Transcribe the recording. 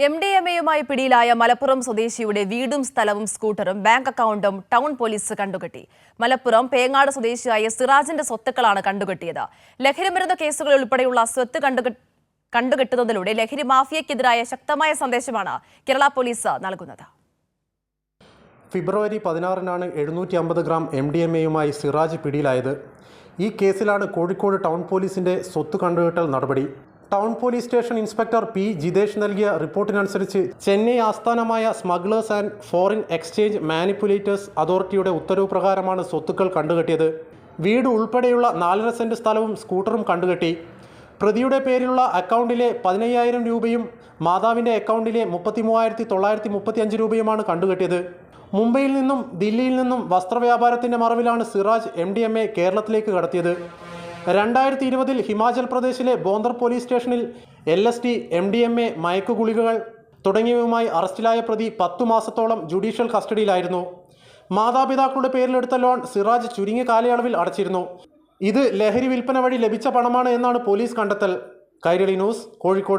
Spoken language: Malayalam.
MDMA-യുമായി പിടിയിലായ മലപ്പുറം സ്വദേശിയുടെ വീടും സ്ഥലവും സ്കൂട്ടറും ബാങ്ക് അക്കൗണ്ടും ടൗൺ പോലീസ് കണ്ടുകെട്ടി. മലപ്പുറം പേങ്ങാട് സ്വദേശിയായ സിറാജിന്റെ സ്വത്തുക്കളാണ് കണ്ടുകെട്ടിയത്. ലഹരിമരുന്ന് കേസുകൾ ഉൾപ്പെടെയുള്ള സ്വത്ത് കണ്ടുകെട്ടുന്നതിലൂടെ ലഹരി മാഫിയയ്ക്കെതിരായ ശക്തമായ സന്ദേശമാണ് കേരള പോലീസ് നൽകുന്നത്. ഫെബ്രുവരി 16-നാണ് 750 ഗ്രാം MDMA-യുമായി സിറാജ് പിടിയിലായത്. ഈ കേസിലാണ് കോഴിക്കോട് ടൗൺ പോലീസിന്റെ സ്വത്ത് കണ്ടുകെട്ടൽ നടപടി. Town police station inspector P Jithesh നൽകിയ റിപ്പോർട്ടിനനുസരിച്ച് ചെന്നൈ ആസ്ഥാനമായ smugglers and foreign exchange manipulators അതോറിറ്റിയുടെ ഉത്തരവ് പ്രകാരമാണ് സ്വത്തുക്കൾ കണ്ടുകെട്ടിയത്. വീട് ഉൾപ്പെടെയുള്ള 4.5 സെന്റ് സ്ഥലവും സ്കൂട്ടറും കണ്ടുകെട്ടി. പ്രതിയുടെ പേരിലുള്ള അക്കൗണ്ടിലെ 15,000 രൂപയും മാതാവിൻ്റെ അക്കൗണ്ടിലെ 33,935 രൂപയുമാണ് കണ്ടുകെട്ടിയത്. മുംബൈയിൽ നിന്നും ദില്ലിയിൽ നിന്നും വസ്ത്രവ്യാപാരത്തിൻ്റെ മറവിലാണ് സിറാജ് MDMA കേരളത്തിലേക്ക് കടത്തിയത്. 2020-ൽ ഹിമാചൽ പ്രദേശിലെ ബോന്ദർ പോലീസ് സ്റ്റേഷനിൽ LSD, MDMA, മയക്കുഗുളികകൾ തുടങ്ങിയവയുമായി അറസ്റ്റിലായ പ്രതി 10 മാസത്തോളം ജുഡീഷ്യൽ കസ്റ്റഡിയിലായിരുന്നു. മാതാപിതാക്കളുടെ പേരിലെടുത്ത ലോൺ സിറാജ് ചുരുങ്ങിയ കാലയളവിൽ അടച്ചിരുന്നു. ഇത് ലഹരി വിൽപ്പന വഴി ലഭിച്ച പണമാണ് എന്നാണ് പോലീസ് കണ്ടെത്തൽ. കൈരളി ന്യൂസ്, കോഴിക്കോട്.